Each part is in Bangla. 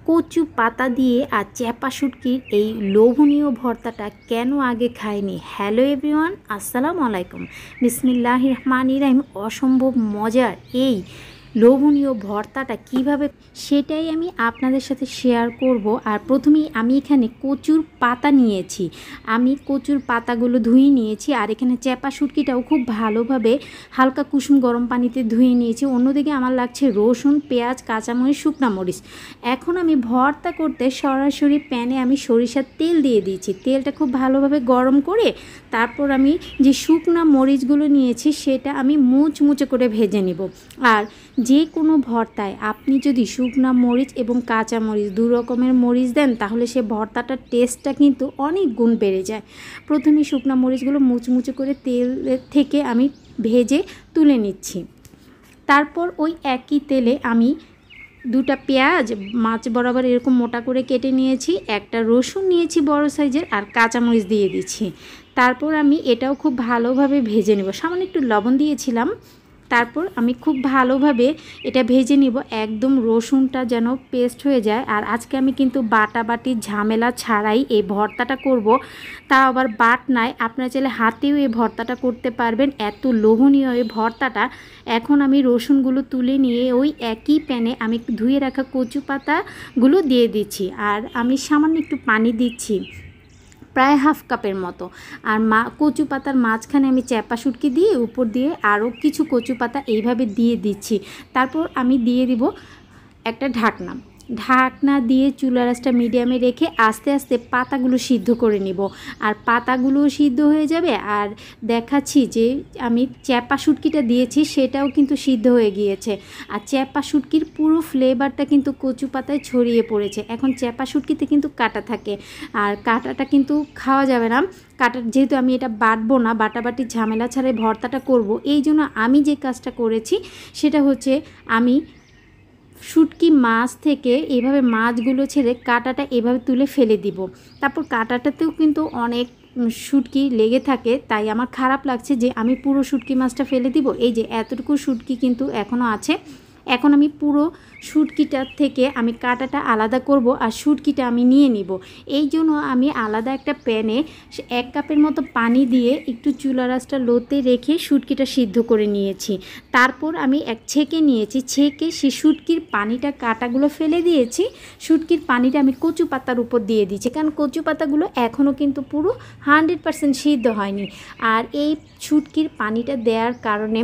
কচু পাতা দিয়ে আর চ্যাপা শুটকির এই লোভনীয় ভর্তাটা কেন আগে খাইনি। হ্যালো এভরিওয়ান, আসসালামু আলাইকুম। বিসমিল্লাহির রহমানির রহিম। অসম্ভব মজার এই লোভনীয় ভর্তাটা কিভাবে, সেটাই আমি আপনাদের সাথে শেয়ার করব। আর প্রথমেই আমি এখানে কচুর পাতা নিয়েছি। আমি কচুর পাতাগুলো ধুয়ে নিয়েছি, আর এখানে চ্যাপা শুটকিটাও খুব ভালোভাবে হালকা কুসুম গরম পানিতে ধুয়ে নিয়েছি। অন্যদিকে আমার লাগছে রসুন, পেঁয়াজ, কাঁচামরিচ, শুকনা মরিচ। এখন আমি ভর্তা করতে সরাসরি প্যানে আমি সরিষার তেল দিয়ে দিয়েছি। তেলটা খুব ভালোভাবে গরম করে তারপর আমি যে শুকনা মরিচগুলো নিয়েছি সেটা আমি মুচমুচে করে ভেজে নিব। আর যে কোনো ভর্তায় আপনি যদি শুকনা মরিচ এবং কাঁচা মরিচ দু রকমের মরিচ দেন তাহলে সে ভর্তাটার টেস্টটা কিন্তু অনেক গুণ বেড়ে যায়। প্রথমে শুকনা মরিচগুলো মুচমুচে করে তেল থেকে আমি ভেজে তুলে নিচ্ছি। তারপর ওই একই তেলে আমি দুটা পেঁয়াজ মাছ বরাবর এরকম মোটা করে কেটে নিয়েছি, একটা রসুন নিয়েছি বড় সাইজের, আর কাঁচামরিচ দিয়ে দিচ্ছি। তারপর আমি এটাও খুব ভালোভাবে ভেজে নেব। সামান্য একটু লবণ দিয়েছিলাম। তারপর আমি খুব ভালোভাবে এটা ভেজে নিব, একদম রসুনটা যেন পেস্ট হয়ে যায়। আর আজকে আমি কিন্তু বাটাবাটির ঝামেলা ছাড়াই এই ভর্তাটা করব, তাও আবার বাটনায়। আপনারা চাইলে হাতেও এই ভর্তাটা করতে পারবেন, এত লোভনীয় এই ভর্তাটা। এখন আমি রসুনগুলো তুলে নিয়ে ওই একই প্যানে আমি ধুয়ে রাখা কচু পাতাগুলো দিয়ে দিচ্ছি, আর আমি সামান্য একটু পানি দিচ্ছি, প্রায় হাফ কাপের মতো। আর কচু পাতার মাঝখানে আমি চ্যাপা শুটকি দিয়ে উপর দিয়ে আরও কিছু কচু পাতা এইভাবে দিয়ে দিচ্ছি। তারপর আমি দিয়ে দিব একটা ঢাকনা দিয়ে চুলা আঁচটা মিডিয়ামে রেখে আস্তে আস্তে পাতাগুলো সিদ্ধ করে নিব। আর পাতাগুলো সিদ্ধ হয়ে যাবে, আর দেখাচ্ছি যে আমি চ্যাপা শুটকিটা দিয়েছি সেটাও কিন্তু সিদ্ধ হয়ে গিয়েছে। আর চ্যাপা শুটকির পুরো ফ্লেভারটা কিন্তু কচু পাতায় ছড়িয়ে পড়েছে। এখন চ্যাপা শুটকিতে কিন্তু কাঁটা থাকে, আর কাঁটাটা কিন্তু খাওয়া যাবে না। যেহেতু আমি এটা বাটবো না, বাটাবাটির ঝামেলা ছাড়াই ভর্তাটা করব, এই জন্য আমি যে কাজটা করেছি সেটা হচ্ছে আমি শুটকি মাছ থেকে এভাবে মাছগুলো ছেড়ে কাঁটাটা এভাবে তুলে ফেলে দিব। তারপর কাঁটাটাতেও কিন্তু অনেক শুটকি লেগে থাকে, তাই আমার খারাপ লাগছে যে আমি পুরো শুটকি মাছটা ফেলে দিব। এই যে এতটুকু শুটকি কিন্তু এখনও আছে। এখন আমি পুরো শুটকিটার থেকে আমি কাঁটাটা আলাদা করব, আর শুটকিটা আমি নিয়ে নিব। এই জন্য আমি আলাদা একটা প্যানে 1 কাপের মতো পানি দিয়ে একটু চুলার আঁচটা লোতে রেখে শুটকিটা সিদ্ধ করে নিয়েছি। তারপর আমি ছেঁকে নিয়েছি, ছেঁকে সে শুটকির পানিটা কাঁটাগুলো ফেলে দিয়েছি। শুটকির পানিটা আমি কচু পাতার উপর দিয়ে দিচ্ছি, কারণ কচু পাতাগুলো এখনও কিন্তু পুরো 100% সিদ্ধ হয়নি। আর এই শুটকির পানিটা দেওয়ার কারণে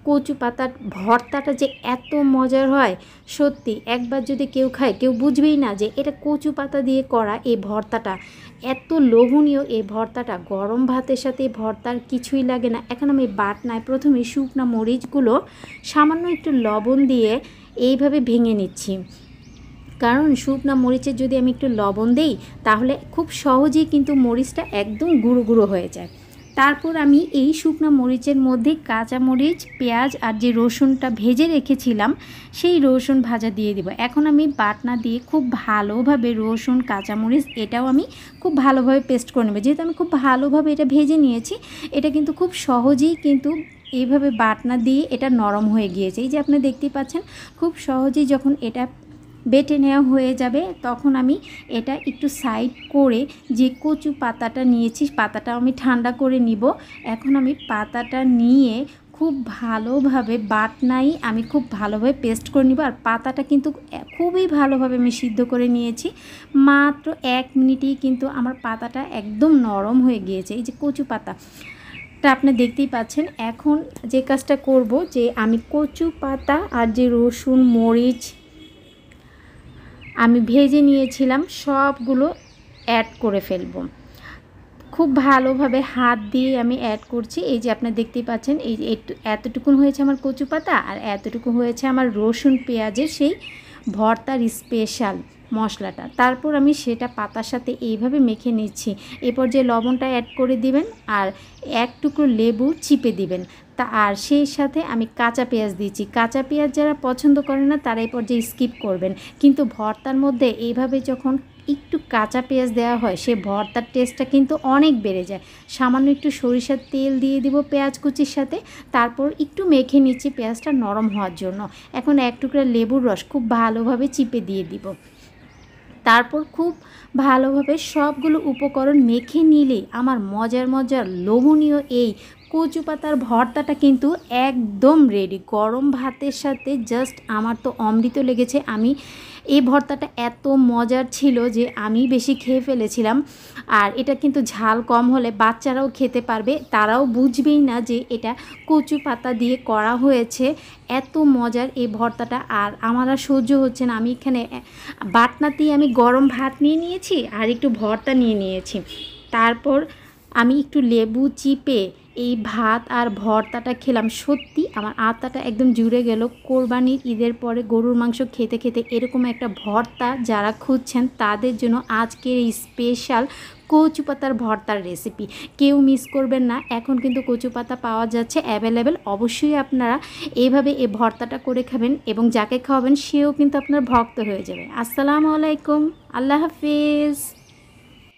কচু পাতার ভর্তাটা যে এত মজার হয়, সত্যি একবার যদি কেউ খায় কেউ বুঝবেই না যে এটা কচু পাতা দিয়ে করা এই ভর্তাটা। এত লোভনীয় এই ভর্তাটা, গরম ভাতের সাথে এই ভর্তার কিছুই লাগে না। এখন আমি বাটনায় প্রথমে শুকনো মরিচগুলো সামান্য একটু লবণ দিয়ে এইভাবে ভেঙে নিচ্ছি, কারণ শুকনো মরিচের যদি আমি একটু লবণ দেই তাহলে খুব সহজেই কিন্তু মরিচটা একদম গুঁড়ো গুঁড়ো হয়ে যায়। তারপর আমি এই শুকনো মরিচের মধ্যে কাঁচা মরিচ, পেঁয়াজ আর যে রসুনটা ভেজে রেখেছিলাম সেই রসুন ভাজা দিয়ে দিব। এখন আমি বাটনা দিয়ে খুব ভালোভাবে রসুন, কাঁচামরিচ এটাও আমি খুব ভালোভাবে পেস্ট করে নেব। যেহেতু আমি খুব ভালোভাবে এটা ভেজে নিয়েছি, এটা কিন্তু খুব সহজেই কিন্তু এইভাবে বাটনা দিয়ে এটা নরম হয়ে গিয়েছে। এই যে আপনি দেখতেই পাচ্ছেন, খুব সহজেই যখন এটা বেটে নেওয়া হয়ে যাবে তখন আমি এটা একটু সাইড করে যে কচু পাতাটা নিয়েছি পাতাটা আমি ঠান্ডা করে নিব। এখন আমি পাতাটা নিয়ে খুব ভালোভাবে বাটনাই আমি খুব ভালোভাবে পেস্ট করে নিব। আর পাতাটা কিন্তু খুবই ভালোভাবে আমি সিদ্ধ করে নিয়েছি, মাত্র 1 মিনিটেই কিন্তু আমার পাতাটা একদম নরম হয়ে গিয়েছে। এই যে কচু পাতাটা আপনি দেখতেই পাচ্ছেন। এখন যে কাজটা করব, যে আমি কচু পাতা আর যে রসুন, মরিচ আমি ভেজে নিয়েছিলাম সবগুলো অ্যাড করে ফেলব। খুব ভালোভাবে হাত দিয়ে আমি অ্যাড করছি। এই যে আপনি দেখতেই পাচ্ছেন, এই যে এতটুকুন হয়েছে আমার কচু পাতা, আর এতটুকু হয়েছে আমার রসুন পেঁয়াজের সেই ভর্তার স্পেশাল মশলাটা। তারপর আমি সেটা পাতার সাথে এইভাবে মেখে নিচ্ছি। এরপর যে লবণটা অ্যাড করে দিবেন, আর 1 টুকরো লেবু চিপে দিবেন। আর সেই সাথে আমি কাঁচা পেঁয়াজ দিচ্ছি। কাঁচা পেঁয়াজ যারা পছন্দ করে না তারা এই পর্যায়ে স্কিপ করবেন, কিন্তু ভর্তার মধ্যে এইভাবে যখন একটু কাঁচা পেঁয়াজ দেওয়া হয় সে ভর্তার টেস্টটা কিন্তু অনেক বেড়ে যায়। সামান্য একটু সরিষার তেল দিয়ে দিব পেঁয়াজ কুচির সাথে, তারপর একটু মেখে নিচ্ছি পেঁয়াজটা নরম হওয়ার জন্য। এখন 1 টুকরা লেবুর রস খুব ভালোভাবে চিপে দিয়ে দিব। তারপর খুব ভালোভাবে সবগুলো উপকরণ মেখে নিলে আমার মজার লোভনীয় এই কচু পাতার ভর্তাটা কিন্তু একদম রেডি। গরম ভাতের সাথে জাস্ট আমার তো অমৃত লেগেছে। আমি এই ভর্তাটা এত মজার ছিল যে আমি বেশি খেয়ে ফেলেছিলাম। আর এটা কিন্তু ঝাল কম হলে বাচ্চারাও খেতে পারবে, তারাও বুঝবেই না যে এটা কচু পাতা দিয়ে করা হয়েছে। এত মজার এই ভর্তাটা, আর আমার আর সহ্য হচ্ছে না। আমি এখানে বাটনাতেই আমি গরম ভাত নিয়ে নিয়েছি আর একটু ভর্তা নিয়ে নিয়েছি। তারপর আমি একটু লেবু চিপে এই ভাত আর ভর্তাটা খেলাম। সত্যি আমার আত্মাটা একদম জুড়ে গেল। কোরবানির ঈদের পরে গরুর মাংস খেতে খেতে এরকম একটা ভর্তা যারা খুঁজছেন তাদের জন্য আজকের এই স্পেশাল কচু পাতার ভর্তার রেসিপি। কেউ মিস করবেন না। এখন কিন্তু কচু পাতা পাওয়া যাচ্ছে অ্যাভেলেবেল। অবশ্যই আপনারা এইভাবে এই ভর্তাটা করে খাবেন এবং যাকে খাওয়াবেন সেও কিন্তু আপনার ভক্ত হয়ে যাবে। আসসালামু আলাইকুম, আল্লাহ হাফিজ।